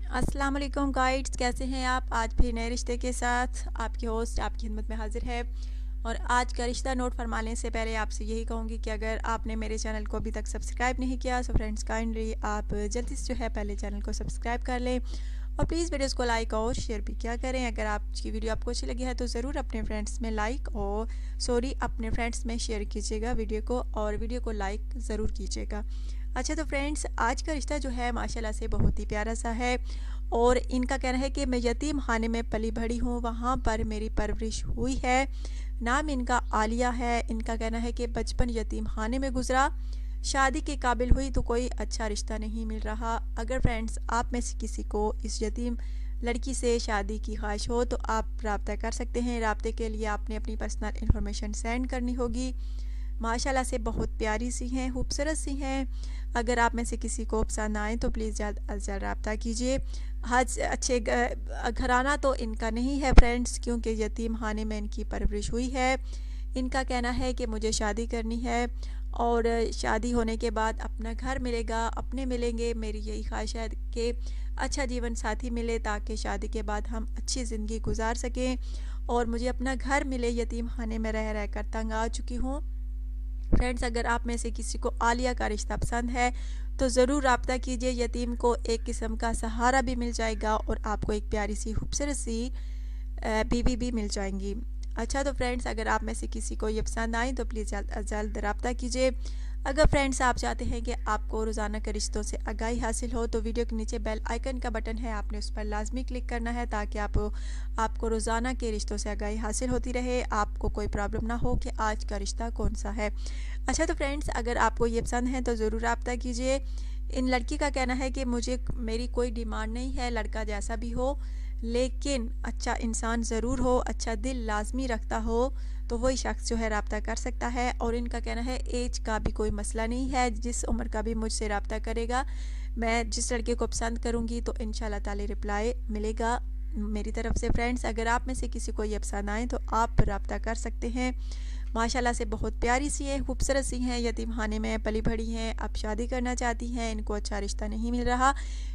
अस्सलाम वालेकुम गाइड्स, कैसे हैं आप। आज फिर नए रिश्ते के साथ आपकी होस्ट आपकी खिदमत में हाजिर है। और आज का रिश्ता नोट फरमाने से पहले आपसे यही कहूँगी कि अगर आपने मेरे चैनल को अभी तक सब्सक्राइब नहीं किया तो फ्रेंड्स काइंडली आप जल्दी से जो है पहले चैनल को सब्सक्राइब कर लें और प्लीज़ वीडियोस को लाइक और शेयर भी क्या करें। अगर आपकी वीडियो आपको अच्छी लगी है तो ज़रूर अपने फ्रेंड्स में अपने फ्रेंड्स में शेयर कीजिएगा वीडियो को, और वीडियो को लाइक ज़रूर कीजिएगा। अच्छा तो फ्रेंड्स, आज का रिश्ता जो है माशाल्लाह से बहुत ही प्यारा सा है। और इनका कहना है कि मैं यतीम खाने में पली बढ़ी हूँ, वहाँ पर मेरी परवरिश हुई है। नाम इनका आलिया है। इनका कहना है कि बचपन यतीम खाने में गुजरा, शादी के काबिल हुई तो कोई अच्छा रिश्ता नहीं मिल रहा। अगर फ्रेंड्स आप में से किसी को इस यतीम लड़की से शादी की ख्वाहिश हो तो आप रब्ता कर सकते हैं। रब्ते के लिए आपने अपनी पर्सनल इन्फॉर्मेशन सेंड करनी होगी। माशाल्लाह से बहुत प्यारी सी हैं, खूबसूरत सी हैं। अगर आप में से किसी को पसंद आए तो प्लीज़ जल्द अज जल्द रब्ता कीजिए। आज अच्छे घराना तो इनका नहीं है फ्रेंड्स, क्योंकि यतीम खाने में इनकी परवरिश हुई है। इनका कहना है कि मुझे शादी करनी है और शादी होने के बाद अपना घर मिलेगा, अपने मिलेंगे। मेरी यही ख्वाहिश है कि अच्छा जीवन साथी मिले ताकि शादी के बाद हम अच्छी ज़िंदगी गुजार सकें और मुझे अपना घर मिले। यतीम खाने में रह रह कर तंग आ चुकी हूँ। फ्रेंड्स, अगर आप में से किसी को आलिया का रिश्ता पसंद है तो ज़रूर रब्ता कीजिए। यतीम को एक किस्म का सहारा भी मिल जाएगा और आपको एक प्यारी सी खूबसूरत सी बीवी भी मिल जाएंगी। अच्छा तो फ्रेंड्स, अगर आप में से किसी को ये पसंद आए तो प्लीज़ जल्द जल्द रब्ता कीजिए। अगर फ्रेंड्स आप चाहते हैं कि आपको रोज़ाना के रिश्तों से आगाही हासिल हो तो वीडियो के नीचे बेल आइकन का बटन है, आपने उस पर लाजमी क्लिक करना है ताकि आपको रोज़ाना के रिश्तों से आगाही हासिल होती रहे, आपको कोई प्रॉब्लम ना हो कि आज का रिश्ता कौन सा है। अच्छा तो फ्रेंड्स, अगर आपको ये पसंद है तो ज़रूर रब्ता कीजिए। इन लड़की का कहना है कि मेरी कोई डिमांड नहीं है, लड़का जैसा भी हो लेकिन अच्छा इंसान ज़रूर हो, अच्छा दिल लाजमी रखता हो तो वही शख्स जो है रब्ता कर सकता है। और इनका कहना है एज का भी कोई मसला नहीं है, जिस उम्र का भी मुझसे रब्ता करेगा मैं जिस लड़के को पसंद करूँगी तो इंशाल्लाह ताला रिप्लाई मिलेगा मेरी तरफ से। फ्रेंड्स, अगर आप में से किसी को ये पसंद आए तो आप रब्ता कर सकते हैं। माशाल्लाह से बहुत प्यारी सी हैं, खूबसूरत सी हैं, यतीम खाने में पली बढ़ी हैं, अब शादी करना चाहती हैं। इनको अच्छा रिश्ता नहीं मिल रहा,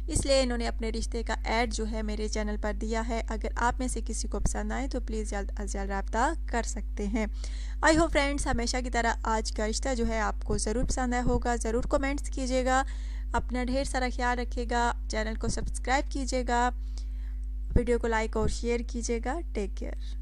इसलिए इन्होंने अपने रिश्ते का ऐड जो है मेरे चैनल पर दिया है। अगर आप में से किसी को पसंद आए तो प्लीज़ जल्द अज जल्द रब्ता कर सकते हैं। आई होप फ्रेंड्स हमेशा की तरह आज का रिश्ता जो है आपको ज़रूर पसंद आया होगा। ज़रूर कमेंट्स कीजिएगा, अपना ढेर सारा ख्याल रखिएगा, चैनल को सब्सक्राइब कीजिएगा, वीडियो को लाइक और शेयर कीजिएगा। Take care.